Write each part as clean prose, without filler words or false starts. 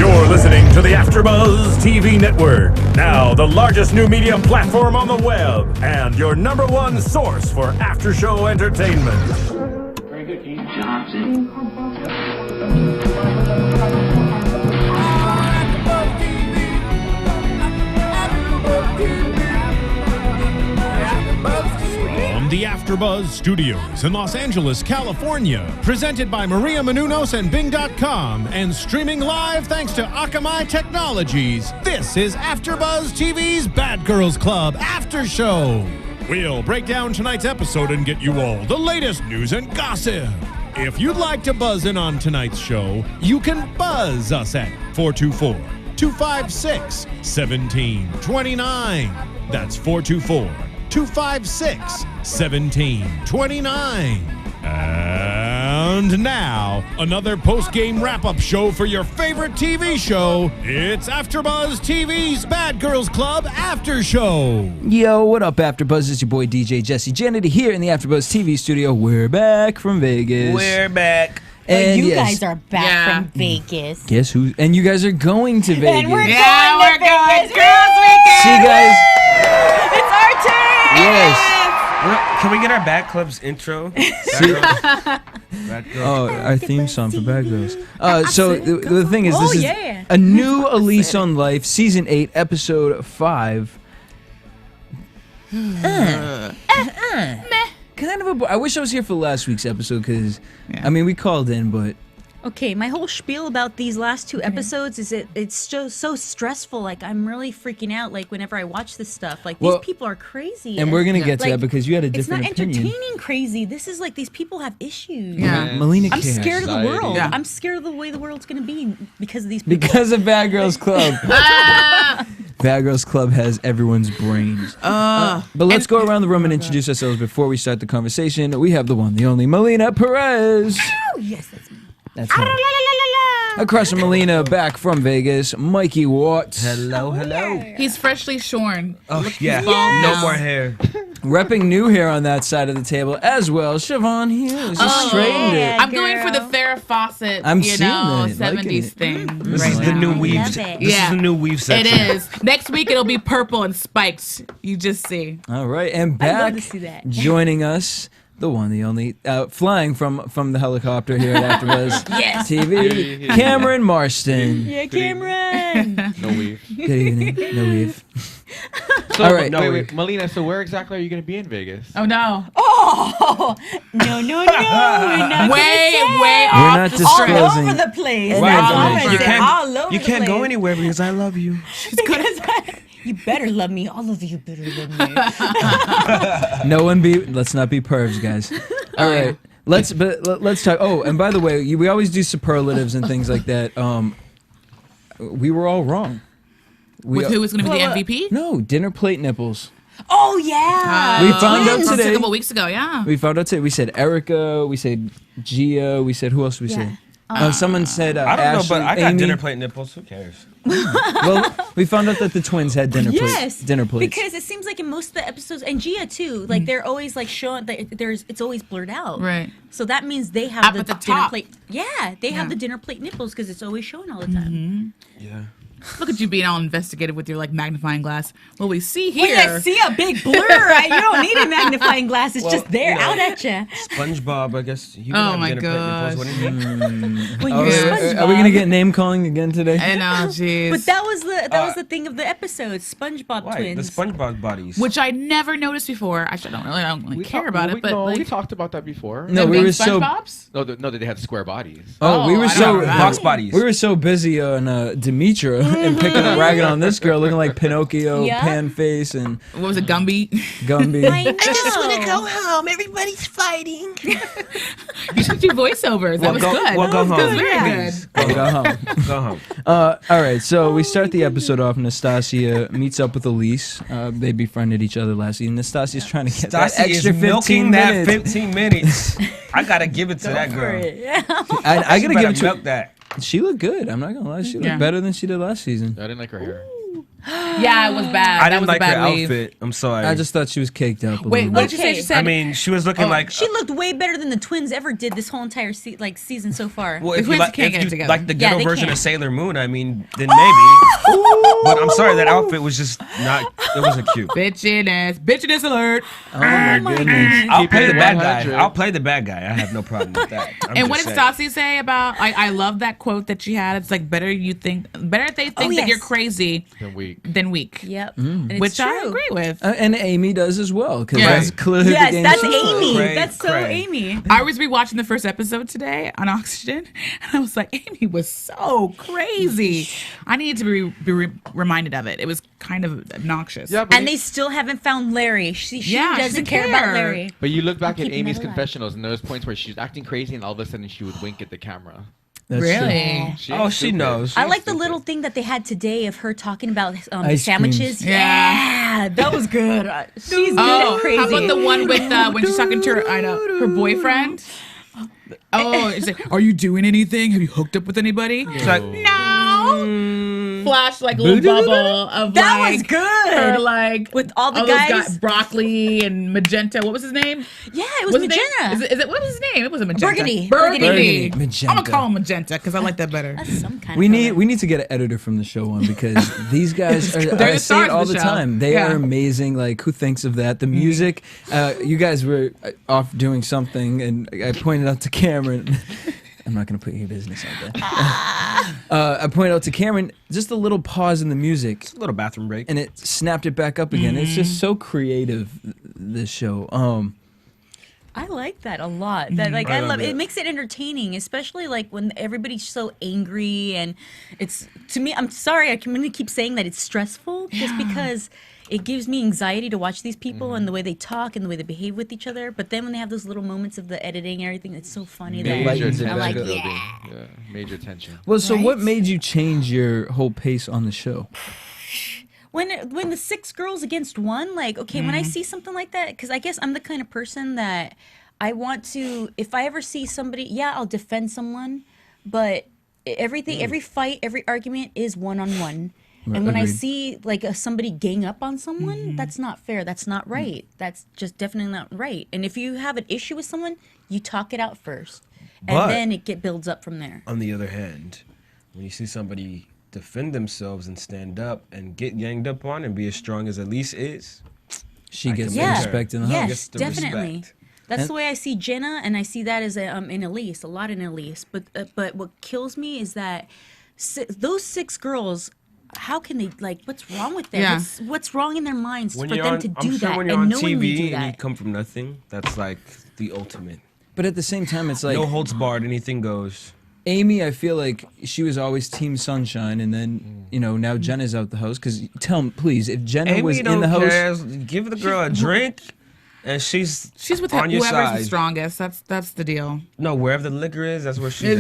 You're listening to the AfterBuzz TV Network, now the largest new media platform on the web, and your #1 source for after-show entertainment. Very good, Keith Johnson. From the AfterBuzz Studios in Los Angeles, California, presented by Maria Menounos and Bing.com, and streaming live thanks to Akamai Technologies, this is AfterBuzz TV's Bad Girls Club After Show. We'll break down tonight's episode and get you all the latest news and gossip. If you'd like to buzz in on tonight's show, you can buzz us at 424-256-1729. That's 424-256-1729. And now, another post-game wrap-up show for your favorite TV show. It's AfterBuzz TV's Bad Girls Club After Show. Yo, what up, AfterBuzz? It's your boy DJ Jesse Janedy here in the AfterBuzz TV studio. We're back from Vegas. We're back. And you yes, guys are back from Vegas. Guess who? And you guys are going to Vegas. And we're going going. Vegas. Girls Weekend. See, guys. It's our turn. Yes. Can we get our Bad Club's intro? Bad Girls. Oh, our theme song for Bad Girls. So the thing is, this is yeah. a new Elise on Life, Season 8, Episode 5. I wish I was here for last week's episode because, I mean, we called in, but... Okay, my whole spiel about these last two episodes is it's just so stressful. Like, I'm really freaking out, like, whenever I watch this stuff. Like, these people are crazy. And we're going to get to like, that because you had a different opinion. It's opinion. not entertaining crazy. This is like, these people have issues. Yeah. Melina I'm cares. scared of the world. Yeah. I'm scared of the way the world's going to be because of these people. Because of Bad Girls Club. Bad Girls Club has everyone's brains. But let's go around the room and introduce ourselves before we start the conversation. We have the one, the only, Melina Perez. Oh, yes, that's me. That's her. Across from Melina, back from Vegas, Mykee Wattz. Hello, hello. He's freshly shorn. Oh, yeah. No more hair. Repping new hair on that side of the table as well, Chevonne Hughes. You straightened it. I'm going for the Farrah Fawcett, I'm you seeing know, that, liking 70s it. thing. This right is now. the new weave. love This it. is Yeah. the new weave It section. is. Next week it'll be purple and spiked. You just see. All right, and I'd love back to see that. joining us, the one, the only, flying from the helicopter here at AfterBuzz Yes. TV, Cameron Marston. Yeah, Cameron. No weave. Good evening. No weave. So, All right. wait, Melina, so where exactly are you going to be in Vegas? Oh no. Oh, no, we're not Way gonna way say. We're off not the disclosing. All over the place. Wow. That's all I'm You gonna say. can't- All over You the can't go place. anywhere because I love you. You better love me. All of you better love me. Let's not be pervs, guys. All right. Let's talk. Oh, and by the way, we always do superlatives and things like that. We were all wrong. With who was going to be the MVP? No, dinner plate nipples. Oh, yeah. We found out Just today. a couple weeks ago, yeah. We found out today. We said Erica. We said Gia. We said who else? Did we say? Someone said I don't Ashley, know, but I got Amy. dinner plate nipples. Who cares? Well, we found out that the twins had dinner plates. Because it seems like in most of the episodes, and Gia too, like they're always like showing that it's always blurred out. Right. So that means they have Up the at the dinner top. plate. Yeah, they have the dinner plate nipples because it's always showing all the time. Yeah. Look at you being all investigative with your like magnifying glass. What we see When here. I see a big blur, you don't need a magnifying glass. It's just there, out at you. SpongeBob, I guess. You Oh can my have dinner plate nipples. What do you mean? When Oh, you're are SpongeBob. we gonna get name calling again today? I know, jeez. But that was the thing of the episode, SpongeBob Why? twins. The SpongeBob bodies. Which I never noticed before. Actually, I don't really care about it. But no, like, we talked about that before. No, them we being were so. SpongeBob's? No, that they had square bodies. Oh, we Oh, were I so. don't remember. Box bodies. We were so busy on Demetra and picking up ragging on this girl looking like Pinocchio, Yeah. pan face, and What was it, Gumby? Gumby. I just want to go home. Everybody's fighting. You should do voiceovers. That was good. Well, go That was home. very good. Go home. Go home. All right, so we start the episode off. Nastasia meets up with Elise. They befriended each other last season. Nastasia's trying to get that Stassi extra is 15 milking minutes. that 15 minutes. I gotta give it to that girl. I gotta give it to milk that. She looked good. I'm not gonna lie. She looked Yeah. better than she did last season. I didn't like her hair. Yeah, it was bad. I That didn't was a like her bad leave. outfit. I'm sorry. I just thought she was caked up. Wait, what did you say? She said. I mean, she was looking like. She looked way better than the twins ever did this whole entire season so far. Well, if twins you like, can't if get it you together. like the ghetto they version can't. of Sailor Moon, I mean, then maybe. But I'm sorry, that outfit was just not. It wasn't cute. Bitchiness alert. Oh my goodness. I'll play the bad 100. guy. I'll play the bad guy. I have no problem with that. I'm And what just did saying. Stassi say about? I love that quote that she had. It's like better if they think that yes. you're crazy Then weak. than weak. Yep. And it's Which I true. agree with. And Amy does as well, because Yeah. that's clearly Yes, the game that's she's playing. Amy. Craig, That's so Craig. Amy. I was rewatching the first episode today on Oxygen, and I was like, Amy was so crazy. I needed to be reminded of it. It was kind of obnoxious. Yeah, but And they still haven't found Larry. She Yeah, she doesn't doesn't care about care. Larry. But you look back at keeping Amy's that alive. confessionals, and there was points where she was acting crazy, and all of a sudden she would wink at the camera. That's Really? true. Oh, she knows. I like the little thing that they had today of her talking about Ice sandwiches. creams. Yeah, that was good. She's good Oh, at crazy. how about the one with when she's talking to her boyfriend? Oh, it's like, are you doing anything? Have you hooked up with anybody? It's like, No. Flash like a little bubble of That like was good. her like With all the those guys. broccoli and magenta. What was his name? Yeah, it was What's his Magenta. name? Is it what was his name? It wasn't magenta. Burgundy. Burgundy. Magenta. I'm gonna call him magenta because I like that better. That's some kind We of need to get an editor from the show on, because these guys are, They're I the say stars it all of the the show. time. They Yeah. are amazing. Like, who thinks of that? The music. You guys were off doing something, and I pointed out to Cameron. I'm not going to put your business out there. I pointed out to Cameron just a little pause in the music, a little bathroom break. and it snapped it back up again. It's just so creative, this show. I like that a lot. That I love it. It makes it entertaining, especially like when everybody's so angry, and it's, to me, I'm sorry, I'm going to keep saying that it's stressful just because it gives me anxiety to watch these people and the way they talk and the way they behave with each other. But then when they have those little moments of the editing and everything, it's so funny that Major lightens it I'm like, tension yeah. building. Yeah, major tension. Well, so what Right? made you change your whole pace on the show? When the 6 girls against 1, like, okay, when I see something like that, because I guess I'm the kind of person that I want to, if I ever see somebody, yeah, I'll defend someone, but every fight, every argument is one-on-one. And when I Agreed. see like somebody gang up on someone, that's not fair. That's not right. That's just definitely not right. And if you have an issue with someone, you talk it out first, and But- then it builds up from there. On the other hand, when you see somebody defend themselves and stand up and get ganged up on and be as strong as Elise is, She I gets can the Yeah. respect in the Yes. house. gets the definitely. respect. That's And- the way I see Jenna, and I see that as in Elise, a lot in Elise. But what kills me is that those 6 girls, how can they, like, what's wrong with them? Yeah. What's wrong in their minds When for you're them on, to I'm do sure that when you're and on knowingly TV do and you that? come from nothing, that's like the ultimate. But at the same time, it's like No holds barred, anything goes. Amy, I feel like she was always Team Sunshine, and then now Jenna's out the house. Because tell me, please, if Jenna was in the house, cares. Give the girl a drink, and she's with on your whoever's side. the strongest. That's the deal. No, wherever the liquor is, that's where she's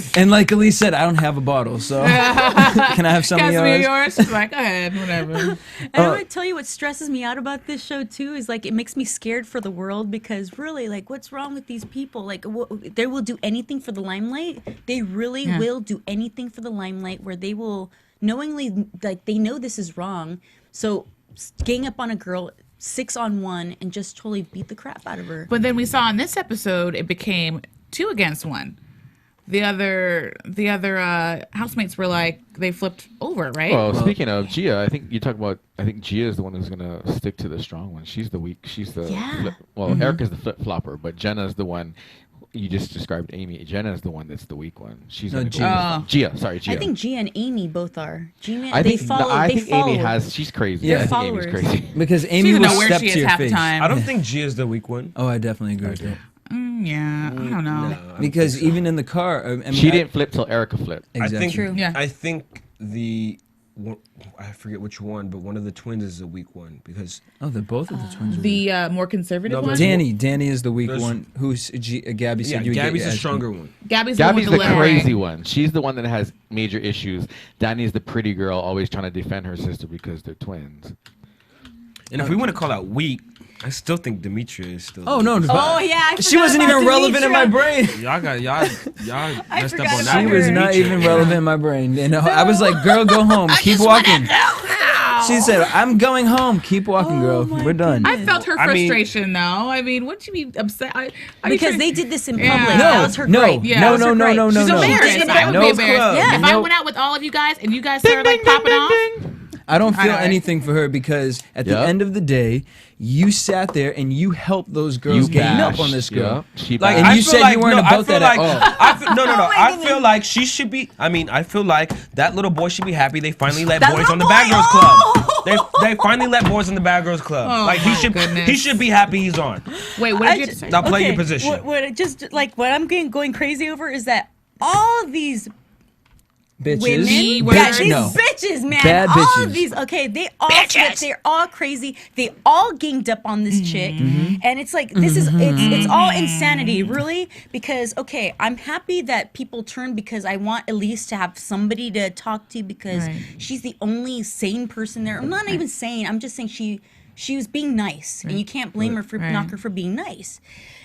at. and like Elise said, I don't have a bottle, so can I have some of Got some of yours? yours? She's like, go ahead, whatever. And I want to tell you what stresses me out about this show too is like it makes me scared for the world, because really, like, what's wrong with these people? Like, they will do anything for the limelight. They really will do anything for the limelight, where they will knowingly, like, they know this is wrong, so gang up on a girl 6-on-1 and just totally beat the crap out of her. But then we saw in this episode, it became 2 against 1. The other housemates were like, they flipped over, right? Well, speaking of Gia, I think Gia is the one who's gonna stick to the strong one. She's the weak. She's the Erica's the flip flopper, but Jenna's the one. You just described Amy. Jenna is the one that's the weak one. She's No, gonna Gia. go with- Gia. Sorry, Gia. I think Gia and Amy both are. I think Amy has. She's crazy. Yeah. I think Amy's Followers. crazy. Because She Amy doesn't will know where step she to is your half the face. time. I don't think Gia's the weak one. Oh, I definitely agree with that. Yeah, I don't know. No, I Because don't think even in the car, I mean, She didn't flip till Erica flipped. so. I Exactly. think, True. Yeah. I think I forget which one, but one of the twins is a weak one because Oh, they're both of the twins. The more conservative No, one. there's- Danny is the weak There's- one. Who's Gabby said you would Gabby's get the your stronger one. Gabby's Gabby's the the one with crazy one. She's the one that has major issues. Danny's the pretty girl, always trying to defend her sister because they're twins. And if we want to call out weak, I still think Demetria is still. Oh no! Oh yeah, I she forgot wasn't about even relevant in my Demetria. brain. y'all messed up forgot on about that. She one. was not Demetria. even relevant in my brain. You know, I was like, "Girl, go home. Keep walking." She said, "I'm going home. Keep walking, girl. We're done." I felt her frustration, though. I mean, wouldn't you be upset? Because they did this in public. Yeah. That was her gripe. Yeah. No. She's embarrassed. I would be embarrassed. Yeah. If I went out with all of you guys and you guys started like popping off. I don't feel anything for her because at the end of the day, you sat there and you helped those girls gang up on this girl. Like, and you said you weren't about that at all. I feel like she should be. I mean, I feel like that little boy should be happy. They finally let boys on the Bad Girls Club. They finally let boys on the Bad Girls Club. Like he should be happy he's on. Wait, what did you have to say? Now play your position. What I'm going crazy over is that all these Bitches. women, these bitches, man. Bad all bitches. of these, they all flipped, they're all crazy. They all ganged up on this chick, and it's like this is it's all insanity, really. Because I'm happy that people turn because I want Elise to have somebody to talk to because she's the only sane person there. I'm not even sane. I'm just saying she was being nice, and you can't blame her for knock her for being nice.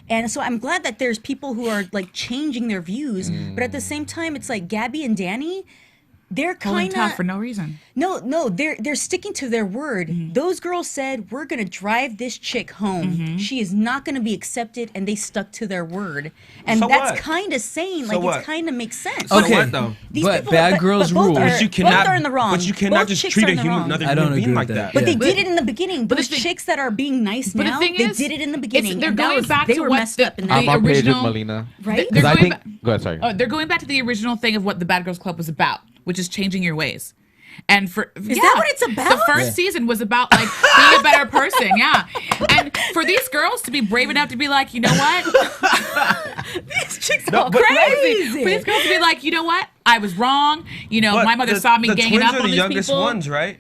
And so I'm glad that there's people who are like changing their views, but at the same time, it's like Gabby and Danny, they're kind of tough for no reason. No, they're sticking to their word. Those girls said we're gonna drive this chick home. She is not gonna be accepted, and they stuck to their word. And So that's what? kind of sane. So Like what? it kind of makes sense. So what though? These But people- bad girls both rule. Are, But you cannot. both are in the wrong. But you cannot Both just chicks treat are in the wrong. another I don't human being agree like with that. But they Yeah. did it in the beginning. But Those the thing- chicks that are being nice But now, the thing they is, did it in the beginning. they're and that going was- back they to were what messed up in the that. I'm on page with original- Melina. Right? They're Because I going think. Go ahead, sorry. They're going back to the original thing of what the Bad Girls Club was about, which is changing your ways. And Is that what it's about? The first season was about like being a better person, And for these girls to be brave enough to be like, you know what? These chicks No, are but- crazy. For these girls to be like, you know what? I was wrong. But My mother saw me the ganging twins up are on the these youngest people. ones, right?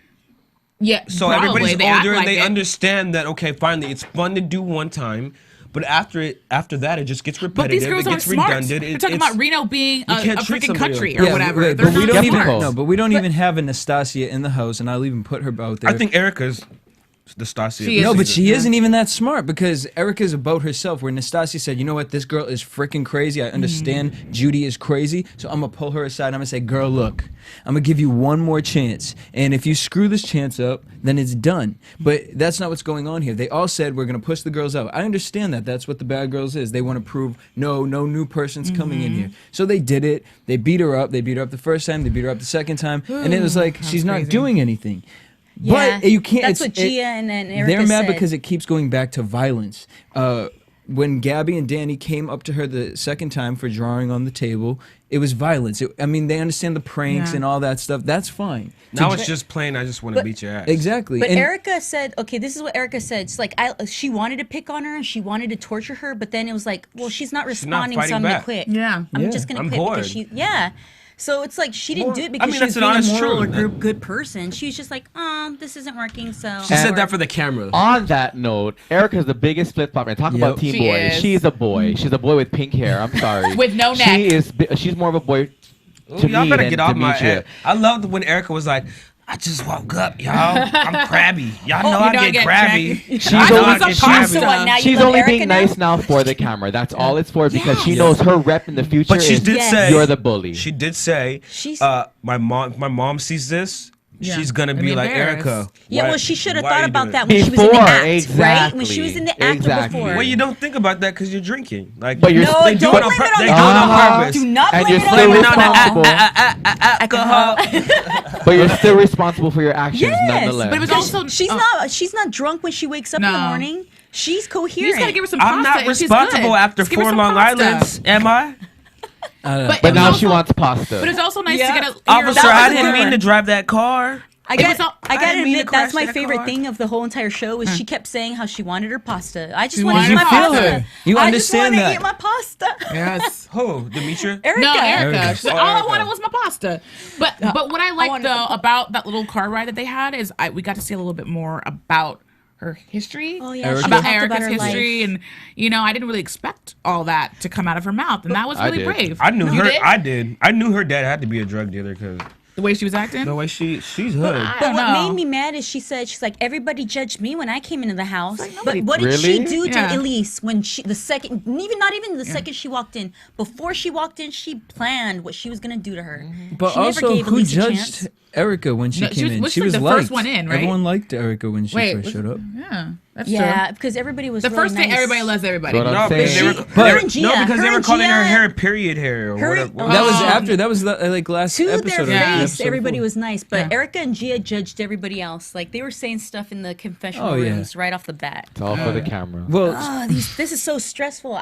Yeah, So probably. everybody's They act older like and they it. understand that. Okay, finally, it's fun to do one time, but after that, it just gets repetitive. But these girls it are gets smart. redundant. We're talking about Reno being a can't treat freaking somebody country like or whatever. right, They're but we not don't even smart. no, but we don't even have an Nastasia in the house, and I'll even put her out there. I think Erica's the Stasia. She is. No, but she isn't even that smart because Erica's about herself. Where Nastasia said, "You know what? This girl is freaking crazy. I understand Judy is crazy, so I'm gonna pull her aside. I'm gonna say, girl, look, I'm gonna give you one more chance, and if you screw this chance up, then it's done." But that's not what's going on here. They all said we're gonna push the girls out. I understand that. That's what the Bad Girls is. They want to prove no new person's coming in here. So they did it. They beat her up. They beat her up the first time. They beat her up the second time, and it was like she's not doing anything. Yeah, But you can't. That's what Gia and Erica they're mad said. because it keeps going back to violence. When Gabby and Danny came up to her the second time for drawing on the table, it was violence. I mean, they understand the pranks and all that stuff. That's fine. Now it's just plain. I just want to beat your ass. Exactly. But And- Erica said, okay, this is what Erica said. It's like she wanted to pick on her and she wanted to torture her, but then it was like, well, she's not responding, so fighting I'm gonna back. quit. Yeah. I'm just gonna I'm quit bored. because So it's like she didn't do it I because mean, she that's was an being a honest moral truth. or good person. She was just like, this isn't working. So She said that for the camera. On that note, Erica's the biggest flip flopper. And talk about teen She boy. is. She's a boy. She's a boy with pink hair. I'm sorry. With no neck. She's more of a boy to Y'all me better than get off my Demetria. ass. I loved when Erica was like, I just woke up, y'all. I'm crabby. Y'all know I get crabby. She's Y'all know only- I get she's- crabby. So what, now you She's love only Erica being now? nice now for the camera. That's all it's for because she Yes. knows her rep in the future But she is did Yes. say you're the bully. She did say She's- my mom sees this. Yeah. She's gonna And be be like embarrassed. Erica. yeah, why- well, she should have why thought are you about doing that it? when she was in the Before, act, right? When she was in the act or exactly. before. Well, you don't think about that because you're drinking. Like, But you're No, they do don't it on blame pur- it on they the do it on alcohol. purpose. Do not And blame you're it on still the responsible. Alcohol. But you're still responsible for your actions nonetheless. But it was also She's not drunk when she wakes up in the No. morning. She's coherent. You just gotta give her some pasta. I'm not and she's responsible good. after Just give her 4 some Long pasta. Islands, am I? But it was now also- she wants pasta. But it's also nice Yeah. to get a Officer, that I was a didn't good mean one. to drive that car. I It was all- gotta didn't mean to admit that's crash my that favorite car. thing of the whole entire show is she kept saying how she wanted her pasta. I just She want to wanted eat my her pasta. pasta. You I understand just want that. to eat my pasta. Yes. Who? Demetria? Erica. No, Erica. Erica. She's like, Oh, all I Erica. wanted was my pasta. But what I liked wanted though the- about that little car ride that they had is we got to see a little bit more about her history. Oh yeah, Erica. she About talked Erica's about her history, life. and I didn't really expect all that to come out of her mouth, and that was I really did. brave. I knew You her. did? I did. I knew her dad had to be a drug dealer because The way she was acting? The way she's hood. But what made me mad is she's like, everybody judged me when I came into the house. But what did Really? she do to Elise when the second she walked in? Before she walked in, she planned what she was going to do to her. But she also, never gave who Elise a judged chance. Erica when she came in? Was She like was the liked. first one in, right? Everyone liked Erica when she first showed up. Yeah, that's Yeah, true. because everybody was The really first day, nice. everybody loves everybody. But I'm No, because saying- they were calling her hair period hair or whatever. That was after. That was like last To episode. their face, episode everybody before. was nice, but Erica and Gia judged everybody else. Like they were saying stuff in the confessional rooms right off the bat. It's all for the camera. Well, This is so stressful.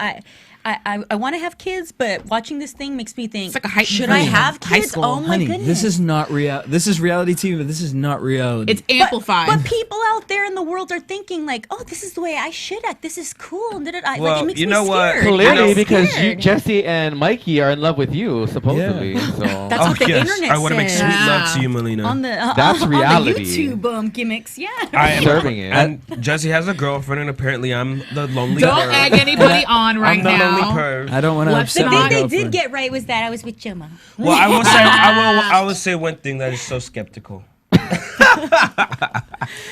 I want to have kids, but watching this thing makes me think, It's like a heightened should I version have of high kids? school. Oh my honey, goodness. this is not real. This is reality TV, but this is not reality. It's amplified. But people out there in the world are thinking like, oh, this is the way I should act. This is cool. Well, like, it makes you me know what? scared. Clearly, I'm because scared. Jesse and Mykee are in love with you, supposedly. So That's what the internet I want to make says. sweet love to you, Melina. On the That's on reality. the YouTube gimmicks, yeah. I am serving it. And Jesse has a girlfriend, and apparently I'm the lonely Don't perv. egg anybody on right I'm the lonely now. perv. I don't want to Let's upset The my thing they girlfriend. did get right was that I was with your mom. Well, I will say one thing that is so skeptical.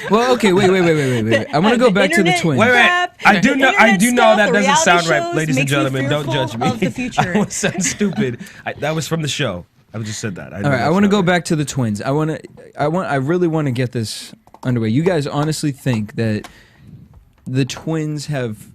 Well, okay, wait. I want to go back to the internet twins. Wait. I do know Internet that stuff, doesn't sound reality right, shows ladies and makes me gentlemen. Don't fearful judge me. of the future. I was sound stupid. That was from the show. I just said that. All right, I want to go back to the twins. I really want to get this underway. You guys honestly think that the twins have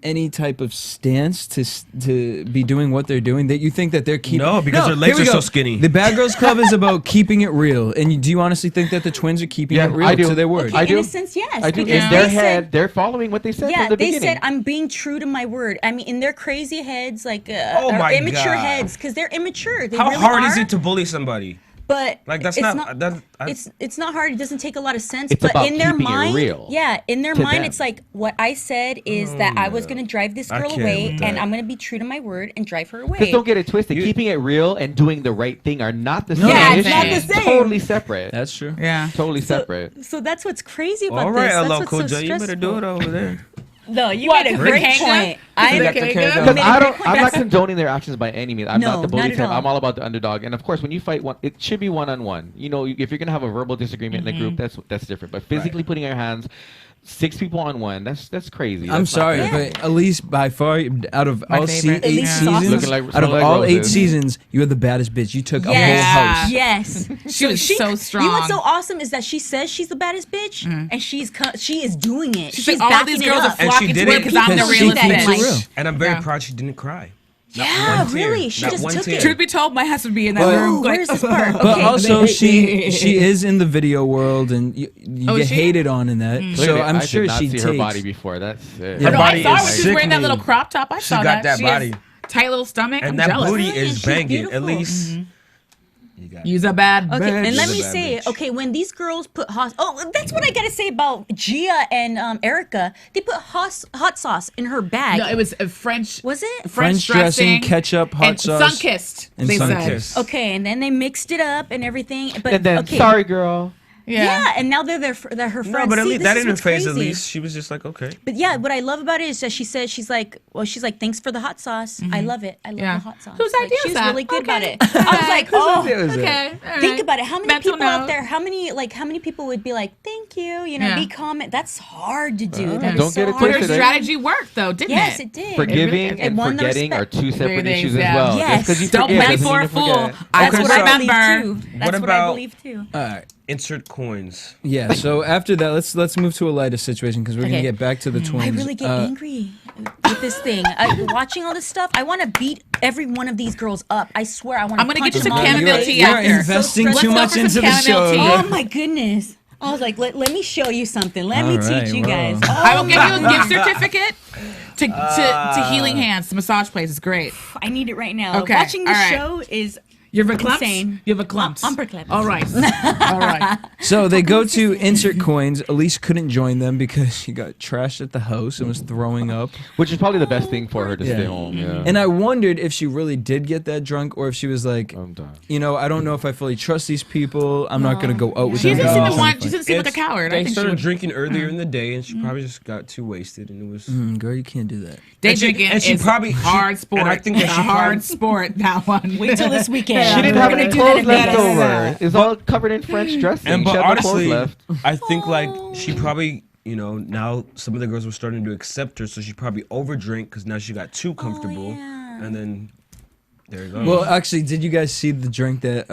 any type of stance to be doing what they're doing? That you think that they're keeping? No, because their legs here we are go. so skinny. The Bad Girls Club is about keeping it real, and do you honestly think that the twins are keeping it real I do. to their word? I do. In a sense, yes. I do. because In their they head, said- they're following what they said Yeah, from the they beginning. said I'm being true to my word. I mean, in their crazy heads, like Oh or my immature God. heads, because they're immature. They How really hard are, is it to bully somebody? But Like that's it's not. it's not hard. It doesn't take a lot of sense. It's but about in their keeping it mind, real in their to mind, them. it's like what I said is that I was gonna drive this I girl can't away, with and that. I'm gonna be true to my word and drive her Just away. don't get it twisted. Keeping it real and doing the right thing are not the same. Yeah, it's issue. not the same. Totally separate. That's true. Yeah. Totally separate. So that's what's crazy about All right, this. That's LL what's Cool so J, you better do it stressful. over there. No, you What, made a the great Kanga? point. I The made Kanga? a Because great I'm not point. condoning their actions by any means. I'm No, not the bully not at type. all. I'm all about the underdog. And of course, when you fight one, it should be one-on-one. You know, if you're gonna have a verbal disagreement in a group, that's different. But physically putting your hands, 6 people on one, that's crazy. I'm That's not sorry, fair. but Elise, by far, out of My all favorite. 8 Elise is awesome. seasons, Looking like out of Smelling all 8 Roses. seasons, you are the baddest bitch. You took a whole Yes. house. Yes. She was so strong. You know what's so awesome is that she says she's the baddest bitch, and she is doing it. She's She's like, all backing these it girls up. are And she flocking to did her it because I'm the because she realest keeps it bitch. real. And I'm very Yeah. proud she didn't cry. Not Yeah, one tear. really. She Not just one took tear. it. Truth be told, my husband be in that But- room. Ooh, where's this part? But Okay. also, she is in the video world, and you Oh, get is she? hated on in that. So Clearly, I'm I sure did not she see takes. her body before. That's it. Yeah. I know, body I saw her is when she was wearing that sickly. little crop top. I saw got that. that She has body. tight little stomach. And I'm that jealous. booty Yeah, is she's banging. beautiful. At least. You got it. Use a bad bitch. Okay, and let She's me a bad say, bitch. okay, when these girls put that's what I gotta say about Gia and Erica. They put hot sauce in her bag. No, it was a French. Was it? French dressing, ketchup, hot and sauce, sun-kissed. and They sun-kissed. said. Okay, and then they mixed it up and everything. But And then, okay, sorry, girl. Yeah, and now they're her friends. No, but at See, least this that is didn't what's phase crazy. Elise. She was just like, okay. But yeah, what I love about it is that she said she's like, thanks for the hot sauce. I love it. I love Yeah. the hot sauce. Whose Like, idea she is was that? really good about Okay. it. I was like, oh, idea was that? Okay. all think right. about it. How many Mental people out note. there? How many people would be like, thank you, Yeah. be comment. That's hard to do. That don't is get so it hard. But her twisted, eh? strategy worked, though, didn't Yes, it? it did. Forgiving It and won the forgetting are respect. 2 separate Very issues things, as yeah. well. Yes. Just because you Don't forget pay doesn't for mean a you fool. forget. I That's Okay, what I so- believe too. That's What what I about- believe too. All right. Insert coins. Yeah. So after that, let's move to a lighter situation because we're gonna Okay. get back to the twins. I really get angry with this thing. Watching all this stuff, I want to beat every one of these girls up. I swear, I want to. I'm gonna get you some them all in the chamomile face. tea You're after. investing Let's too go much for into some the chamomile show. tea. Oh my goodness. I was like, let me show you something. Let me All right, teach you wow. guys. I will Oh give my you a God. gift certificate to Healing Hands, the massage place. It's great. I need it right now. Okay, Watching this all right. show is You have a clumps? insane. You have a clumps. I'm verklempt. All right. All right. So they go to insert coins. Elise couldn't join them because she got trashed at the house and was throwing up. Which is probably the best thing for her to Yeah. stay home. Yeah. And I wondered if she really did get that drunk or if she was like, I'm done. I don't know if I fully trust these people. I'm not going to go out with She them. doesn't seem guys." to want. She doesn't seem like a It's- coward. I They think she started would. drinking earlier in the day, and she probably just got too wasted, and it was. Girl, you can't do that. Day And she- drinking and she is probably- hard sport. and I think that a she hard probably- sport. That one. Wait till this weekend. Yeah. She didn't We're have gonna any do that clothes again. left over. It's all covered in French dressing. And She but had no clothes honestly, left. I think like she probably, now some of the girls were starting to accept her, so she probably overdrank because now she got too comfortable, and then there you go. Well, actually, did you guys see the drink that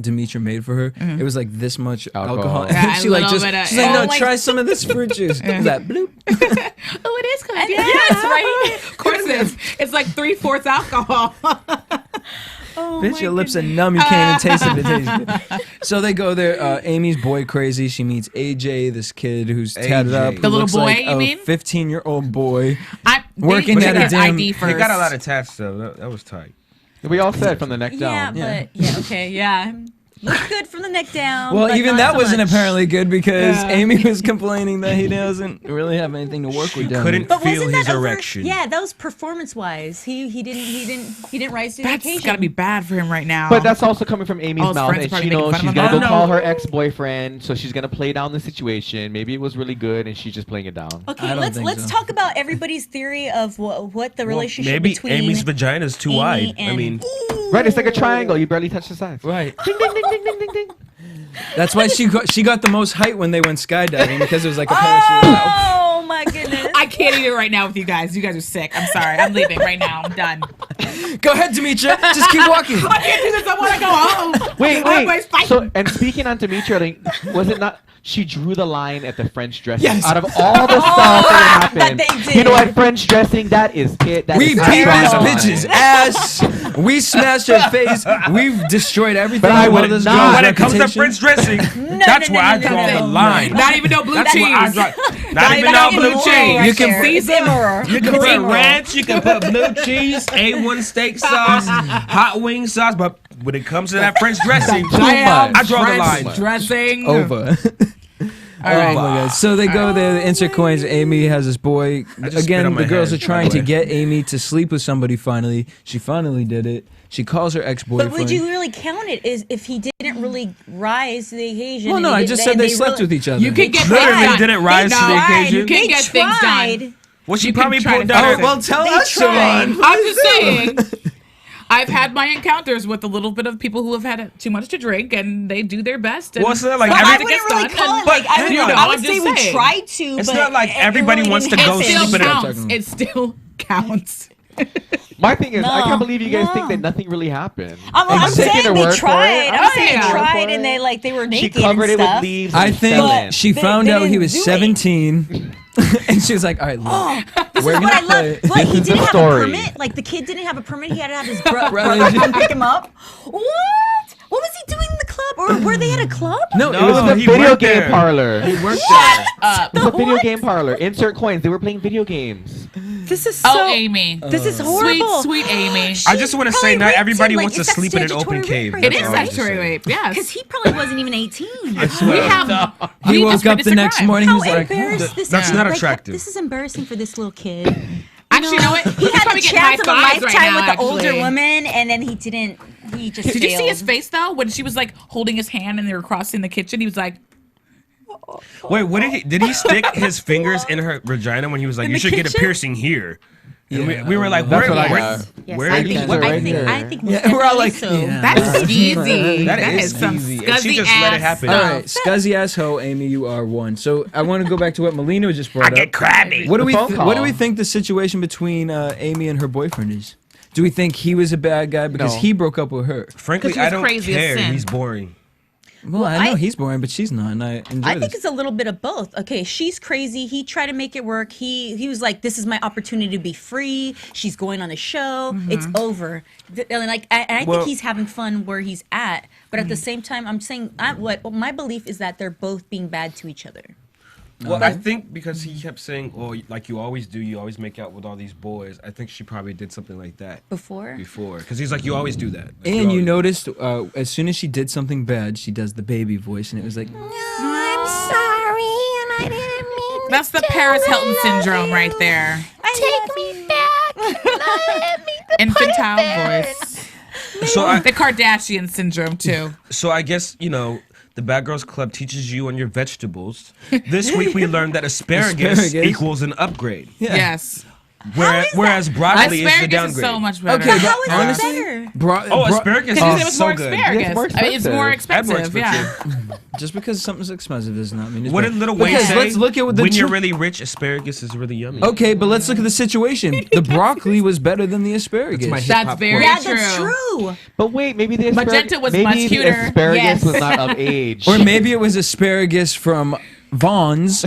Demetra made for her? It was like this much alcohol. Yeah, she a like little just bit of- she's like, no, oh, like- try some of this fruit juice. That bloop. Oh, it is good. Yes, right. Of course it is. It's like 3/4 alcohol. Bitch, your lips are numb. You can't even taste it. It tastes good. So they go there. Amy's boy crazy. She meets AJ, this kid who's tatted AJ. up. The who little looks boy, like you mean? 15-year-old boy. Working at a his damn- ID first. They got a lot of tats though. That was tight. We all said from the neck Yeah, down. but okay, yeah. Look good from the neck down. Well, but even not that so wasn't much. apparently good because Amy was complaining that he doesn't really have anything to work with. down couldn't there. But feel wasn't his that over- erection. Yeah, that was performance-wise. He didn't rise to the That's occasion. got to be bad for him right now. But that's also coming from Amy's All his mouth, friends and probably she knows making she's fun of gonna him. go I don't call her know. ex-boyfriend, so she's gonna play down the situation. Maybe it was really good, and she's just playing it down. Okay, I don't think let's so. talk about everybody's theory of what the relationship Maybe between Amy's vagina is too Amy wide. I and- mean, Right, it's like a triangle. You barely touch the sides. Right. Ding, ding, ding, ding, ding, ding, ding. That's why she got the most height when they went skydiving because it was like a parachute. Oh my goodness! I can't eat it right now with you guys. You guys are sick. I'm sorry. I'm leaving right now. I'm done. Go ahead, Demetra. Just keep walking. I can't do this. I want to go home. Wait, Everybody's wait. fighting. So, and speaking on Demetra, like, was it not? She drew the line at the French dressing. Yes. Out of all the stuff that happened, They did. you know what? French dressing. That is it. That We is beat I this draw the bitch's line. ass. We smashed her face. We've destroyed everything. But I about would this not- girl's when it comes to reputation. French dressing, that's where I draw the line. Not even no blue That's cheese. where I draw. Not even no blue cheese. You can- It's immoral. You can put ranch, you can put blue cheese, A1 steak sauce, hot wing sauce, but when it comes to that French dressing, I draw the French line. dressing. Over. All right. Oh my God. So they go there, they insert coins. Amy has this boy. I just spit Again, on my the girls head, are trying by the to way. get Amy to sleep with somebody finally. She finally did it. She calls her ex-boyfriend. But would you really count it as if he didn't really rise to the occasion? Well, no, and he I just didn't- said they and slept really- with each other. You can get Literally things done. didn't rise to the tried. occasion. You can They get things tried. done. Well, she You can probably try pulled to down do her. it. Well, tell They us, tried. Chevonne. I'm just saying. I've had my encounters with a little bit of people who have had too much to drink, and they do their best. And Well, it's not like Well, I everything wouldn't gets really done. call it But, like I would, you know, I would I'm say just we saying. tried to. It's but not like it everybody really wants to didn't go happen. it sleep still in a- counts. It still counts. My thing is, I No, can't believe you guys no. think that nothing really happened. I'm taking saying her they word for tried. it. I'm saying yeah. tried, and they were She naked covered and it with stuff. leaves. I and think fell in. she They- found they out he didn't was do it. 17. And she was like, all right, look. This We're is what I gonna play. love. Look, he didn't have a story. permit. Like the kid didn't have a permit. He had to have his brother Brother. come pick him up. What? What was he doing in the club? Or were they at a club? No, It was No, a he video worked game there. parlor. It Worked there. was a video What? game parlor. Insert coins. They were playing video games. This is so. Oh, Amy. This is horrible. Sweet Amy. I just want to say, Probably not raped everybody him, like, wants to is that sleep in an open statutory cave. rape? It That's is all I was just statutory saying. rape, yes. Because he probably wasn't even 18. We have. He we woke just up witnessed the a next crime. morning. How He's like, embarrassed this That's is. not Like, attractive. This is embarrassing for this little kid. Actually, you know what? He had probably the getting chance of a high fives lifetime right with now, the older actually. woman, and then he didn't. He just Did you see failed. his face though when she was like holding his hand and they were crossing the kitchen? He was like, Wait, what did he stick his fingers in her vagina when he was like, In you the should get a kitchen? piercing here? And we were like, That's where, what I where, got. Yes, where I did think. he- Right I think. there. I think. Yeah, we're all like, so. yeah. "That's skeezy. That is some skeezy. scuzzy And she just ass let it happen. all stuff." right, scuzzy asshole, Amy, you are one. So I want to go back to what Melina just brought I up. get crabby. What do The we phone call. what do we think the situation between Amy and her boyfriend is? Do we think he was a bad guy because No. he broke up with her? Frankly, 'Cause he I was don't crazy as care. sin. He's boring. Well, I know I- he's boring, but she's not, and I enjoy I think this. it's a little bit of both. Okay, she's crazy. He tried to make it work. He was like, "This is my opportunity to be free." She's going on a show. It's over. And like, I Well- think he's having fun where he's at. But at the same time, I'm saying, my belief is that they're both being bad to each other. Well, I think because he kept saying, "Oh, like you always do, you always make out with all these boys." I think she probably did something like that Before? because he's like, "You always do that." Like, And you always- noticed as soon as she did something bad, she does the baby voice, and it was like, I'm sorry, and I didn't mean That's the Paris Hilton syndrome right there. take me back. Let me Infantile voice. So The Kardashian syndrome too. So I guess, the Bad Girls Club teaches you on your vegetables. This week we learned that asparagus Asparagus. equals an upgrade. Yes. Whereas broccoli is the Asparagus downgrade. is so much better. Okay, How but is honestly, it better? Asparagus Because is it's so more good. asparagus. It's more It's more expensive. expensive. Yeah. just because something's expensive does not mean it's What bad. did Little Wayne Because say? let's look at what the when you're two- really rich, asparagus is really yummy. Okay, but let's look at the situation. The broccoli was better than the asparagus. my That's very Yeah, true. that's true. But wait, maybe the Magenta was maybe much the cuter. asparagus Yes. was not of age. Or maybe it was asparagus from Vaughn's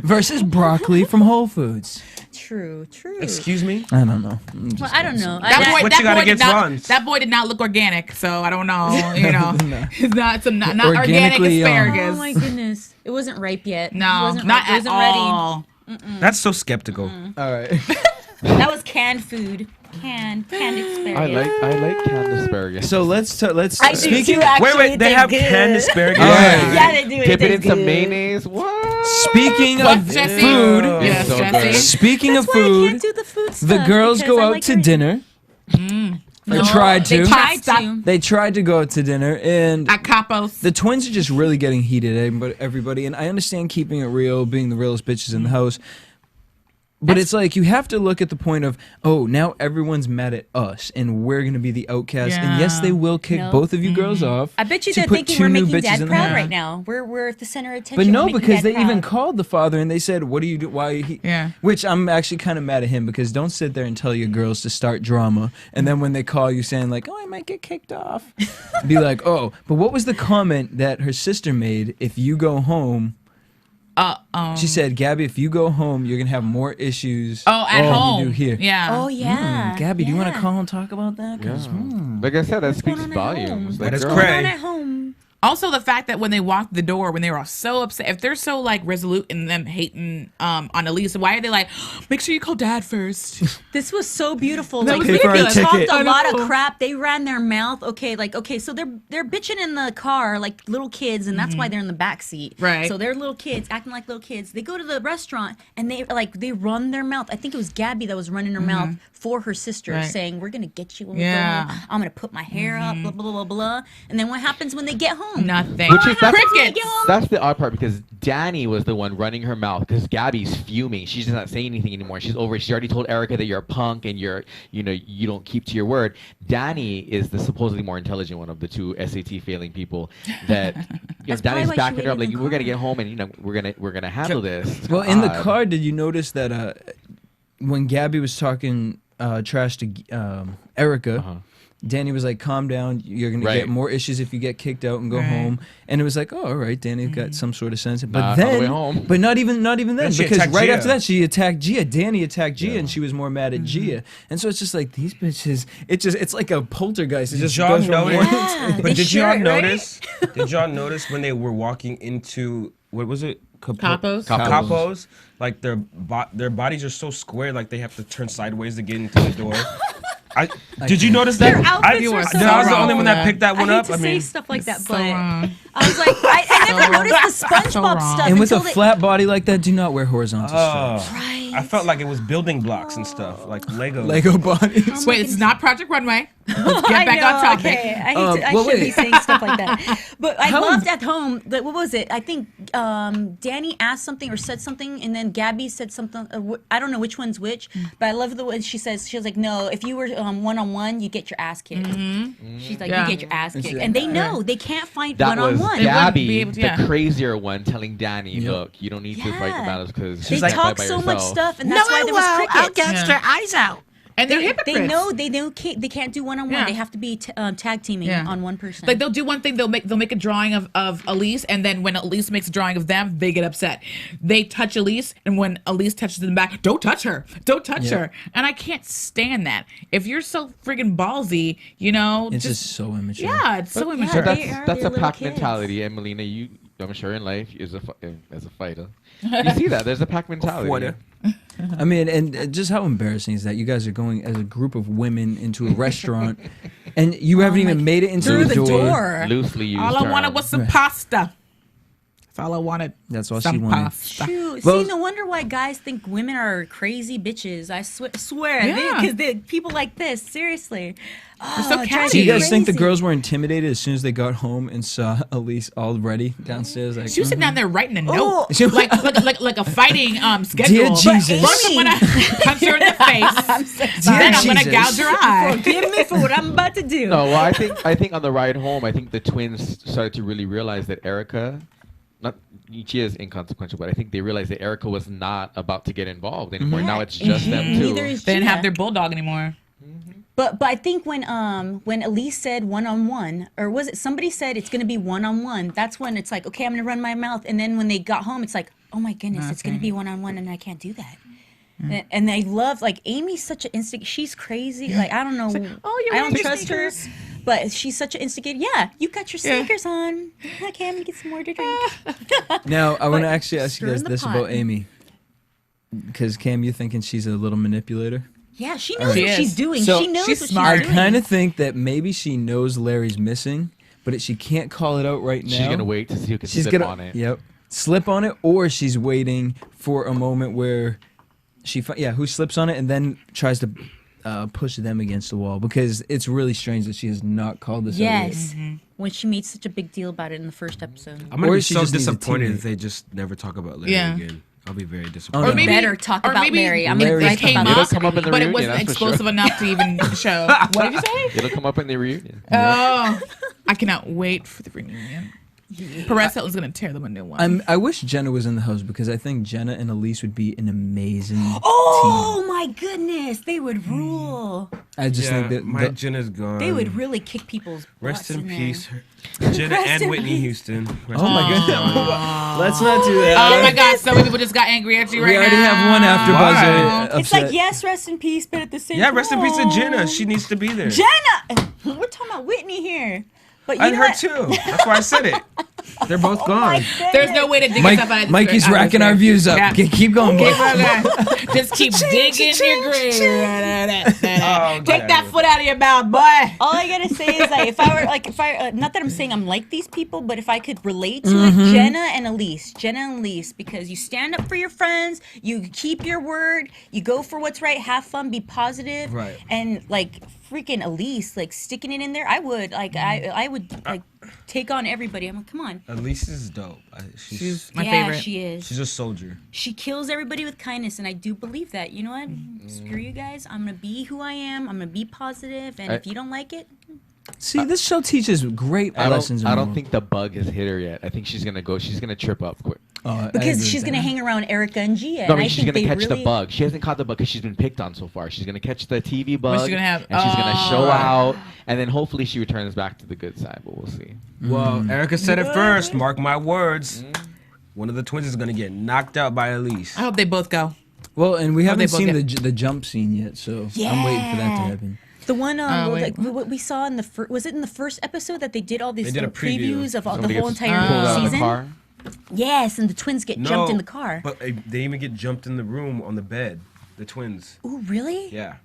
versus broccoli from Whole Foods. True. Excuse me? I don't know. Well, I don't know. What you got boy against did not, Ron's? that boy did not look organic, so I don't know. You know, it's not organic Organically, asparagus. Oh my goodness, it wasn't ripe yet. No, it wasn't not ripe. It at wasn't all. That's so skeptical. All right. ready. That was canned food. Canned asparagus. I like canned asparagus. So let's I do speaking. too, actually. Wait, they have good. canned asparagus? Yeah. Yeah, they do. Dip it in tastes some good. mayonnaise. What? Speaking What, of Jesse? food, Yes, so Jesse. good. speaking That's of why I food, can't do the food stuff. the girls because go I out like to her- dinner. They tried They to. tried Pasta. to. They tried to go out to dinner, and At Capos. the twins are just really getting heated. Everybody, and I understand keeping it real, being the realest bitches in the house. But it's like you have to look at the point of, oh, now everyone's mad at us, and we're gonna be the outcast. And yes, Yeah. they will kick No. both of you girls off. I bet you to they're put thinking two we're new making bitches Dad in the proud house. right now. We're the center of attention. But no, We're making because Dad they even proud. called the father and they said, "What do you do? Why?" Yeah. Which I'm actually kind of mad at him because don't sit there and tell your girls to start drama, and then when they call you saying like, "Oh, I might get kicked off," be like, "Oh." But what was the comment that her sister made? If you go home. She said, "Gabby, if you go home, you're gonna have more issues At than home. you do here." Yeah. Oh yeah. Gabby, do you want to Yeah. call and talk about that? 'Cause, Like I said, that speaks going on at home? volumes. That Like, is girl, cray. Going on at home. Also, the fact that when they walked the door, when they were all so upset, if they're so like resolute in them hating on Elise, why are they like, make sure you call Dad first? This was so beautiful. That Like was they ridiculous. talked ticket. a I lot know. of crap. They ran their mouth. Okay, so they're bitching in the car like little kids, and that's why they're in the back seat. Right. So they're little kids acting like little kids. They go to the restaurant and they run their mouth. I think it was Gabby that was running her mouth for her sister, Right. saying, "We're gonna get you when we Yeah. go home. I'm gonna put my hair up, blah blah blah blah." And then what happens when they get home? Nothing. Which is crickets. that's the odd part because Danny was the one running her mouth because Gabby's fuming. She's just not saying anything anymore. She's over. She already told Erica that you're a punk and you don't keep to your word. Danny is the supposedly more intelligent one of the two SAT failing people. That That's probably Danny's why she backing her up waited like in the we're gonna car. get home and we're gonna handle this. Well, in the God. car, did you notice that when Gabby was talking trash to Erica, Danny was like, "Calm down. You're gonna Right. get more issues if you get kicked out and go Right. home." And it was like, "Oh, all right, Danny got some sort of sense." But Not all the then, way home. but not even then, Then she because attacked right Gia. after that, she attacked Gia. Danny attacked Gia, and she was more mad at Gia. And so it's just like these bitches. It's like a poltergeist. It Did just y'all goes from notice? one Yeah, But they did share y'all it, right? notice? Did y'all notice when they were walking into what was it? Capos? Capos. Like their bodies are so square, like they have to turn sideways to get into the door. Did you notice that? Their outfits You were are so so I was the wrong only one for that picked that I one hate up. to I say mean, stuff like that, so but wrong. I was like, I never noticed the SpongeBob So wrong. stuff. And with a until they- flat body like that, do not wear horizontal stripes. Right. I felt like it was building blocks and stuff, like Lego. Lego bodies. Wait, it's not Project Runway. Let's get I back know, on topic. Okay. I hate to, I well, should be wait. saying stuff like that. But I How- loved at home. What was it? I think Danny asked something or said something, and then Gabby said something. I don't know which one's which, but I love the way she says. She was like, "No, if you were one-on-one, you get your ass kicked." She's like, Yeah. "You get your ass kicked," like, and they know they can't fight That was one-on-one. wouldn't Gabby, be able to- yeah. the crazier one, telling Danny, Yep. "Look, you don't need to fight the battles because They talk so much stuff, and that's why there was crickets. get their eyes out. And they're hypocrites. They know they can't do one-on-one. Yeah. They have to be tag teaming Yeah. on one person. Like they'll do one thing, they'll make a drawing of Elise, and then when Elise makes a drawing of them, they get upset. They touch Elise, and when Elise touches them back, don't touch her, don't touch her. And I can't stand that. If you're so friggin' ballsy, It's just so immature. yeah, it's so immature. So they are that's their a little pack kids. mentality, and Melina, I'm sure in life as a fighter, you see that there's a pack mentality. Fighter. I mean, and just how embarrassing is that? You guys are going as a group of women into a restaurant, and you haven't even made it into through the the door. door. Loosely used. All I wanted term. was some pasta. That's Fella wanted. That's all some she wanted. pasta. Shoot. Well- See, no wonder why guys think women are crazy bitches. I swear. Yeah. Because people like this, seriously. Oh, so it drives catty. Do me you guys think the crazy. girls were intimidated as soon as they got home and saw Elise already downstairs? Like, She was sitting down there writing a Oh. note, like a fighting schedule. Jesus. First, I'm gonna punch her in the face. Then I'm gonna Jesus. gouge her eye. Forgive me for what I'm about to do. No, well, I think on the ride home, I think the twins started to really realize that Erica, she is inconsequential, but I think they realized that Erica was not about to get involved anymore. Now it's just them two. Neither is They didn't Gina. have their bulldog anymore. But I think when Elise said one-on-one, or was it somebody said it's gonna be one-on-one, that's when it's like, okay, I'm gonna run my mouth. And then when they got home, it's like, oh my goodness, it's gonna be one-on-one and I can't do that. And they love, like, Amy's such an instigator. She's crazy. Like, I don't know. oh, you're I wearing don't your trust her. sneakers. But she's such an instigator. Yeah, you got your sneakers on. Okay, I'm gonna get some more to drink. Now, I want to But actually ask you guys stir in the this pot. about Amy. Because, Cam, you thinking she's a little manipulator? Yeah, she knows She what is. she's doing. So- she knows She's what smart. she's I doing. kind of think that maybe she knows Larry's missing, but she can't call it out right now. She's gonna wait to see who can She's slip gonna, on it. Yep, slip on it, or she's waiting for a moment where who slips on it and then tries to push them against the wall, because it's really strange that she has not called this out yet. Yes. When she made such a big deal about it in the first episode. I'm gonna Or be she so just needs a disappointed teammate. if they just never talk about Larry Yeah. again. I'll be very Oh, disappointed. no. Or maybe Better talk or about maybe Larry. I'm Larry's gonna it came about It'll up, come up in the but it reunion, wasn't that's for explosive sure. enough to even show. What did you say? It'll come up in the reunion. Oh, I cannot wait for the reunion. Perez Hilton's gonna tear them a new one. I wish Jenna was in the house, because I think Jenna and Elise would be an amazing Oh my goodness, they would rule. team. I just Yeah, think that my Jenna's gone. They would really kick people's Rest butts in there. peace, Jenna Rest and in Whitney peace. Houston. Rest Oh in my peace. goodness. Let's not do that. Oh my God! So many people just got angry at you right We already now. have one AfterBuzz Why? It's like, upset. yes, rest in peace, but at the same Yeah, time, rest in peace to Jenna. She needs to be there. Jenna! We're talking about Whitney here. But you And know her what? too. That's why I said it. They're both gone. There's no way to dig us up out of this. Mikey's out of racking this our grave. views up. Yeah. Keep going, boy. Just keep digging your grave. Oh, Take that God. foot out of your mouth, boy. All I gotta say is, like, if I not that I'm saying I'm like these people, but if I could relate to it, Jenna and Elise, because you stand up for your friends, you keep your word, you go for what's right, have fun, be positive, Right. and like freaking Elise, like sticking it in there, I would like take on everybody. I'm like, come on. Elise is dope. She's my Yeah, favorite. she is. She's a soldier. She kills everybody with kindness, and I do believe that. You know what? Screw you guys. I'm gonna be who I am. I'm gonna be positive, and if you don't like it, See, this show teaches great lessons. I don't think the bug has hit her yet. I think she's gonna trip up quick. because she's gonna hang around Erica and Gia. No, I and mean, I she's think gonna they catch really, the bug. She hasn't caught the bug because she's been picked on so far. She's gonna catch the TV bug, she's gonna have- and she's gonna Oh. show out, and then hopefully she returns back to the good side. But we'll see. Well, Erica said it first. Mark my words. One of the twins is gonna get knocked out by Elise. I hope they both go. Well, and we they haven't both seen get- the jump scene yet, so I'm waiting for that to happen. The one wait, what we saw in the was it in the first episode that they did all these They did a little preview. previews of all, the Somebody whole gets entire pulled out of the season? car. Yes, and the twins get jumped in the car. But they even get jumped in the room on the bed. The twins. Ooh, really? Yeah.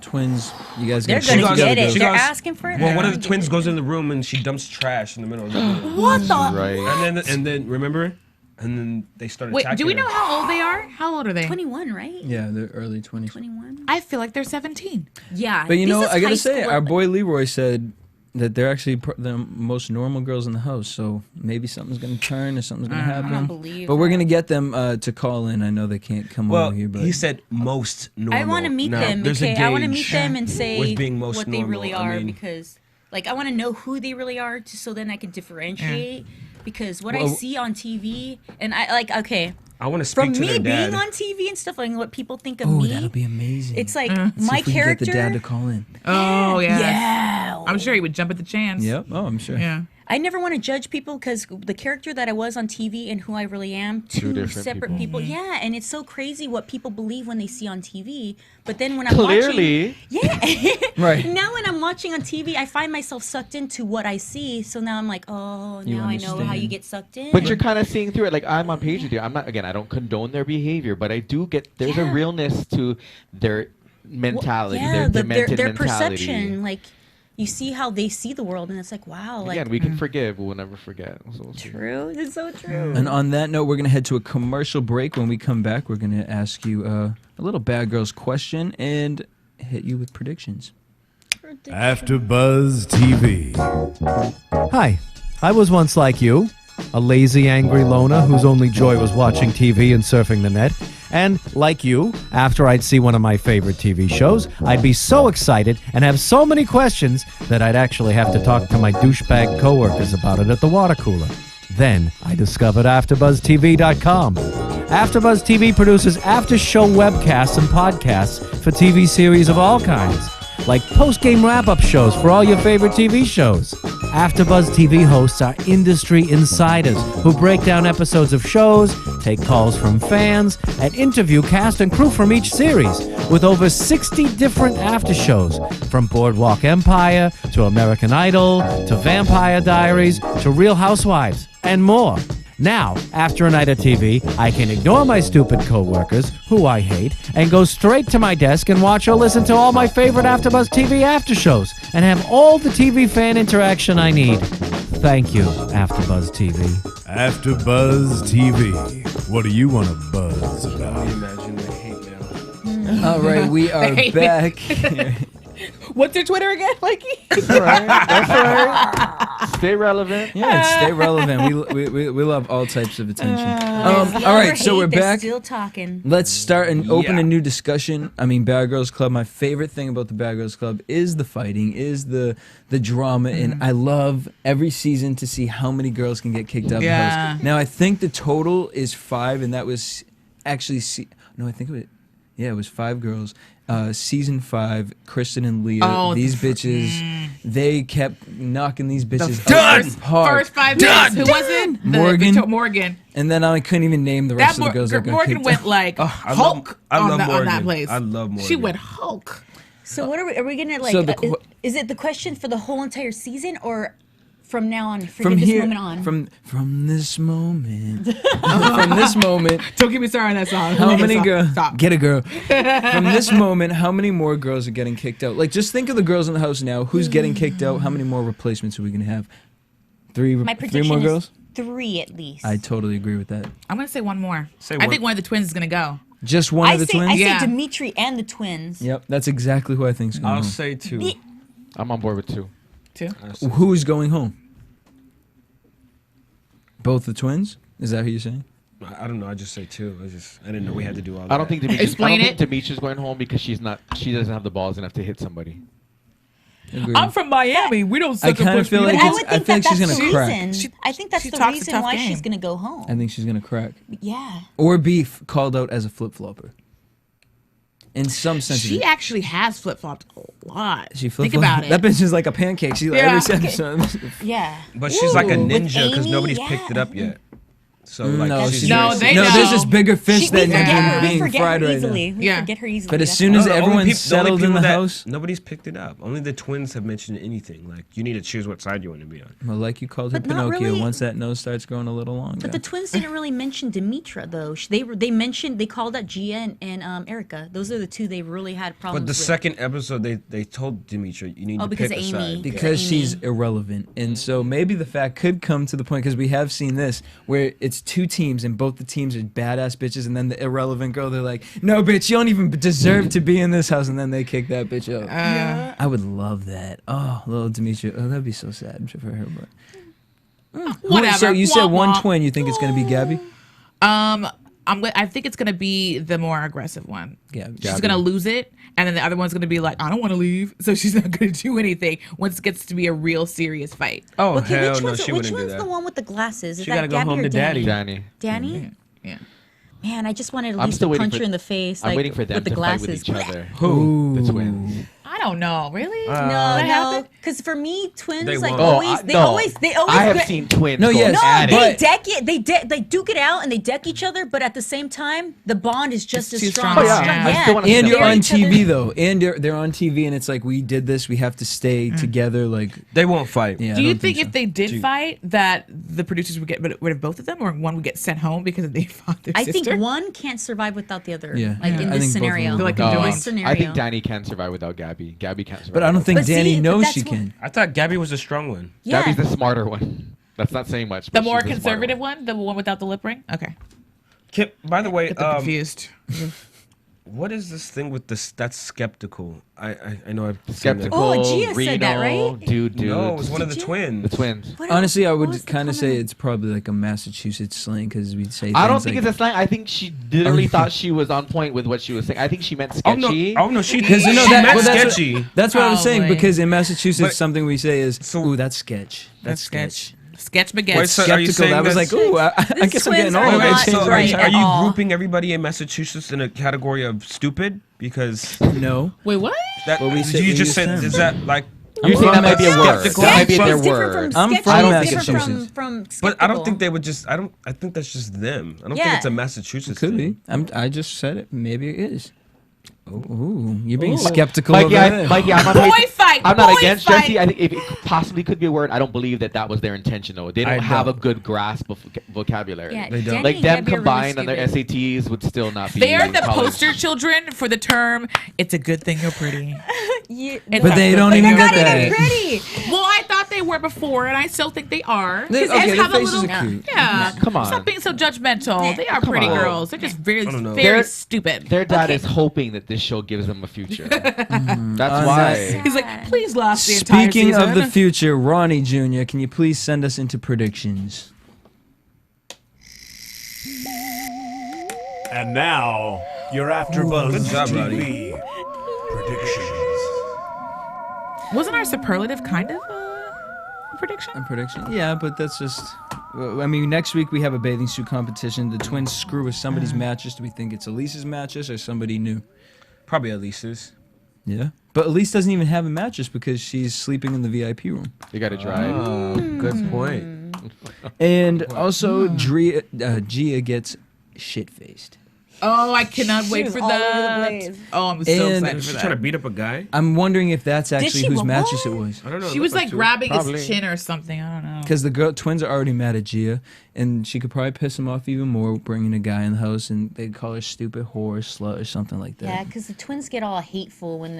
Twins, you guys They're gotta gonna goes- get it. she They're goes- asking for it. Well, They're one of the gonna twins get goes in the room and she dumps trash in the middle of the room. What the? Right. And then remember? And then they started Wait, attacking do we her. know how old they are? How old are they? 21, right? Yeah, the early 20s. 21. I feel like they're 17. Yeah. But you this know, is I gotta high say, school. our boy Leroy said that they're actually the most normal girls in the house. So maybe something's gonna turn or something's gonna happen. I don't believe But we're that. gonna get them to call in. I know they can't come Well, over here, but he said most normal. I want to meet Now, them. there's a Okay, I want to meet gauge them and say with being most what they normal. really I are mean- because, like, I want to know who they really are, so then I can differentiate. Because what I Well- see on TV, and I like, okay, I want to speak from to me their dad. being on TV and stuff, like what people think of oh, me, that'll be amazing. it's like See my if we can character. get the dad to call in. Oh, yeah. Yeah. I'm sure he would jump at the chance. Yep. Oh, I'm sure. Yeah. I never want to judge people because the character that I was on TV and who I really am, two different separate people. people. Yeah, and it's so crazy what people believe when they see on TV. But then when I'm Clearly. watching, yeah, Right. Now when I'm watching on TV, I find myself sucked into what I see. So now I'm like, oh, now I know how understand. you get sucked in. But you're kind of seeing through it. Like, I'm on page with you. I'm not, again, I don't condone their behavior, but I do get, there's a realness to their mentality, yeah, their demented their mentality. perception, like. you see how they see the world, and it's like, wow, like Again, we can forgive, but we'll never forget. So true. It's so true. And on that note, we're going to head to a commercial break. When we come back, we're going to ask you a little Bad Girls question and hit you with predictions. AfterBuzz TV. Hi, I was once like you, a lazy, angry loner whose only joy was watching TV and surfing the net. And like you, after I'd see one of my favorite TV shows, I'd be so excited and have so many questions that I'd actually have to talk to my douchebag coworkers about it at the water cooler. Then I discovered AfterBuzzTV.com. AfterBuzz TV produces after-show webcasts and podcasts for TV series of all kinds, like post-game wrap-up shows for all your favorite TV shows. AfterBuzz TV hosts are industry insiders who break down episodes of shows, take calls from fans, and interview cast and crew from each series, with over 60 different after shows, from Boardwalk Empire to American Idol to Vampire Diaries to Real Housewives, and more. Now, after a night of TV, I can ignore my stupid coworkers, who I hate, and go straight to my desk and watch or listen to all my favorite AfterBuzz TV after shows, and have all the TV fan interaction I need. Thank you, AfterBuzz TV. AfterBuzz TV. What do you want to buzz about? Imagine the hate mail. All right, we are back. What's your Twitter again, Mikey? That's right. Stay relevant. Yeah, stay relevant. We love all types of attention. All Love right, or so hate, we're they're back. Still talking. Let's start and open Yeah. a new discussion. I mean, Bad Girls Club. My favorite thing about the Bad Girls Club is the fighting, is the drama, and I love every season to see how many girls can get kicked out of the Yeah. house. Now, I think the total is 5, and that was actually no, I think it was 5 girls. Season 5, Kristen and Leah. Oh, these bitches, they kept knocking these bitches Done. hard. First 5 minutes. Who was it? Morgan. Morgan. And then I couldn't even name the rest of the girls that got Morgan kicked went out. like I Hulk love on that Morgan. place. I love Morgan. She went Hulk. So what are we gonna like? So the is it the question for the whole entire season, or from now on, From this here, moment on? from this moment, from this moment, Don't get me started on that song. how many girls? Stop. Get a girl. From this moment, how many more girls are getting kicked out? Like, just think of the girls in the house now. Who's getting kicked out? How many more replacements are we gonna have? My 3 prediction more is girls. 3 at least. I totally agree with that. I'm gonna say one more. Say I one. think one of the twins is gonna go. Just one of the twins. I Yeah. say Dimitri and the twins. Yep, that's exactly who I think's going I'll home. say 2. I'm on board with 2. Too. Who's going home? Both the twins? Is that who you're saying? I don't know. I just say 2. I didn't know we had to do all that. I don't think Demetrius. Explain I don't it. think Demetrius going home because she doesn't have the balls enough to hit somebody. Agreed. I'm from Miami. We don't. I kinda feel But like I it's- would I think think that she's that's the gonna crack. reason. I think that's she the talks a reason tough why game. she's gonna go home. I think she's gonna crack. Yeah. Or be called out as a flip-flopper. In some sense. She actually has flip flopped a lot. She Think about it. That bitch is like a pancake. She like Yeah. every episode. Yeah. But she's like a Ooh, with ninja because Amy, nobody's yeah. picked it up yet. So like, No, she's she's No, very- they no, know. there's this bigger fish We than forget her. We being forget fried her right easily. now. We Yeah. forget her easily. But as That's soon why. as No, the only everyone's peop- the only settled in people the that- house, nobody's picked it up. Only the twins have mentioned anything. Like you need to choose what side you want to be on. well, like you called her But not Pinocchio, really. once that nose starts growing a little longer. But the twins didn't really mention Demetra though. They called out Gia and Erica. Those are the 2 they really had problems But the with. second episode, they told Dimitri you need to because pick a Amy. side. because Amy. she's irrelevant. And so maybe the fact could come to the point, because we have seen this, where it's 2 teams and both the teams are badass bitches, and then the irrelevant girl, they're like, no, bitch, you don't even deserve to be in this house, and then they kick that bitch out. I would love that. Oh, little Demetria. Oh, that'd be so sad for her. But Whatever. So you said Womp one womp. twin. You think it's gonna be Gabby? I think it's gonna be the more aggressive one. Gabby. She's gonna lose it, and then the other one's gonna be like, I don't want to leave, so she's not gonna do anything once it gets to be a real serious fight. Oh Okay, hell which no, one's, she which wouldn't do one's that. the one with the glasses? Is She that gotta go Gabby home or to daddy. Danny? Danny. Danny? Yeah. Man, I just wanted I'm Elise still to waiting punch for- her in the face. I'm like, waiting for them with the to fight with glasses. each other. Who? The twins. I don't know, really. No, happened? because for me, twins They like won't. always, they always. I have seen twins. No, go yes, at No, it. they deck it. They duke it out and they deck each other, but at the same time, the bond is just It's as too strong. strong. It's Oh, yeah. strong. I still wanna see And them you're fight. on Each other- TV though, and they're on TV, and it's like, we did this. We have to stay together. Like, They won't fight. yeah. Do I you don't think so. if they did fight, that the producers would get rid of both of them, or one would get sent home because they fought their I sister? think one can't survive without the other. Yeah. Like Yeah. in I this think both of them scenario. will Like go. in in doing- this scenario. I think Danny can survive without Gabby. Gabby can't survive. But I don't think But Danny see, knows that's she what- can. I thought Gabby was a strong one. Yeah. Gabby's the smarter one. That's not saying much. The but more she's the smarter conservative one, the one without the lip ring. Okay. Kip, by the way, Confused. what is this thing with this? That's skeptical. I know I've seen Skeptical. that. Oh, Gia said that, Reno, right? Dude. No, it was one of the twins. The twins. Honestly, I what would was the kind of say comment? it's probably like a Massachusetts slang because we'd say. I don't things think like, it's a slang. I think she literally thought she was on point with what she was saying. I think she meant Oh sketchy. no, she Because she you know meant well, sketchy. That's what I was saying Probably. because in Massachusetts But- something we say is, So- "Ooh, that's sketch." That's sketch. Sketch Wait, baguette. so are you Skeptical. saying That was that's- like, "Ooh, I These guess I'm twins getting are old." Wait, I not changed so my right are at you all. grouping everybody in Massachusetts in a category of stupid? Because No. Wait, what? that Well, we said- you we just used said them. is that like? You're saying that might be a word. Skeptical. That might be Sketchy their is different word. from I'm sketchy from is different Massachusetts. from But I don't skeptical. think they would just. I think that's just them. I don't think Yeah. it's a Massachusetts. Could thing. be. I just said it. Maybe it is. Ooh, you're being skeptical Mikey, over there. Mikey, I'm not, Boy fight. I'm not boy against fight. Jesse. I think if it possibly could be a word, I don't believe that was their intention. Though they don't I have a don't. good grasp of vocabulary. Yeah, They don't. Jenny Like and them Gabby are combined really on their stupid. SATs would still not be. They are the college. poster children for the term, it's a good thing you're pretty. Yeah, It's But a they good don't thing even they're get not that. even pretty. Well, I thought they were before, and I still think they are. They- 'Cause okay, they their have a faces little, are cute. yeah. Come on. Stop being so judgmental. They are Come pretty on. girls. They're just very, I don't know. very They're- stupid. Their dad is hoping that this show gives them a future. That's On why. that- He's like, please last the entire Speaking season. of the future, Ronnie Jr., can you please send us into predictions? And now, your AfterBuzz Good job, TV predictions. Wasn't our superlative kind of a prediction? A prediction? Yeah, but that's just. I mean, next week we have a bathing suit competition. The twins screw with somebody's mattress. Do we think it's Elise's mattress or somebody new? Probably Elise's. Yeah. But Elise doesn't even have a mattress because she's sleeping in the VIP room. You got to drive. Oh, good point. And also, Gia gets shit-faced. Oh, I cannot wait was for all over the that. place. Oh, I'm so And- excited She's for trying to that. beat up a guy. I'm wondering if that's actually she? whose What? mattress it was. I don't know. She it was looked like two. grabbing Probably. his chin or something. I don't know. Because the twins are already mad at Gia, and she could probably piss him off even more bringing a guy in the house, and they'd call her stupid whore, slut, or something like that. Yeah, because the twins get all hateful when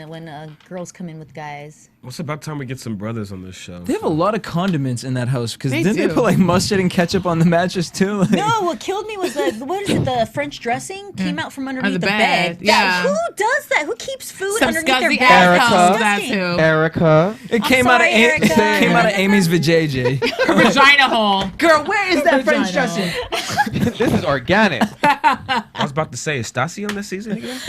girls come in with guys. Well, it's about time we get some brothers on this show. They have a lot of condiments in that house, because They didn't they do. put like mustard and ketchup on the mattress too? Like, No, what killed me was the French dressing came out from underneath the bed. yeah. Who does that? Who keeps food Some underneath their scuzzy bed? ass Erica. does that Disgusting. too. Erica. it came out of sorry, Erica. came out of Amy's vajayjay. Her vagina hole. Girl, where is that French Vagina. dressing? This is organic. I was about to say, is Stassi on this season again?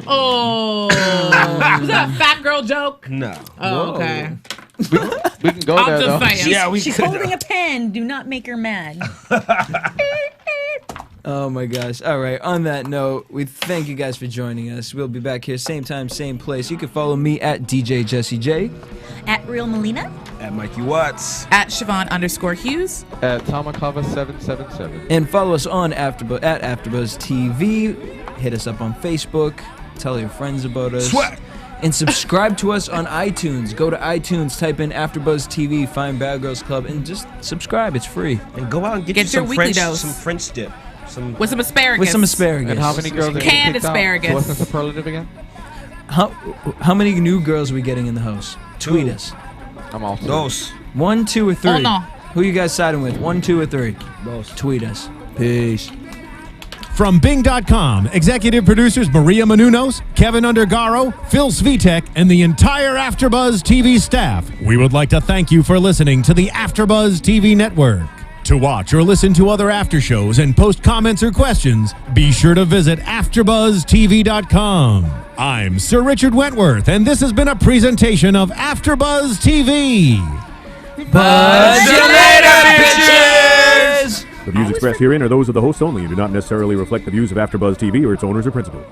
Oh. Was that a fat girl joke? No. Oh, okay. We can go I'm there though. just saying. Yeah, we She's could. holding a pen. Do not make her mad. Oh my gosh. All right. On that note, we thank you guys for joining us. We'll be back here same time, same place. You can follow me at DJ Jesse J. At Real Melina. At Mykee Wattz. At Chevonne_Hughes. At Tamakava777. And follow us on at AfterBuzz TV. Hit us up on Facebook. Tell your friends about us. Sweat. And subscribe to us on iTunes. Go to iTunes, type in AfterBuzz TV, find Bad Girls Club, and just subscribe. It's free. And go out and get Get you some your weekly French, dose. some French dip. Some With some asparagus. With some asparagus. And how many girls are getting Canned kicked out? asparagus. So what's the superlative again? How many new girls are we getting in the house? Tweet us. I'm all for it. Dos. 1, 2, or 3. Oh, no. Who you guys siding with? 1, 2, or 3? Tweet us. Peace. From Bing.com, executive producers Maria Menounos, Kevin Undergaro, Phil Svitek, and the entire AfterBuzz TV staff, we would like to thank you for listening to the AfterBuzz TV network. To watch or listen to other after shows and post comments or questions, be sure to visit AfterBuzzTV.com. I'm Sir Richard Wentworth, and this has been a presentation of AfterBuzz TV. Buzz you later, bitches! The views expressed herein are those of the hosts only and do not necessarily reflect the views of AfterBuzz TV or its owners or principals.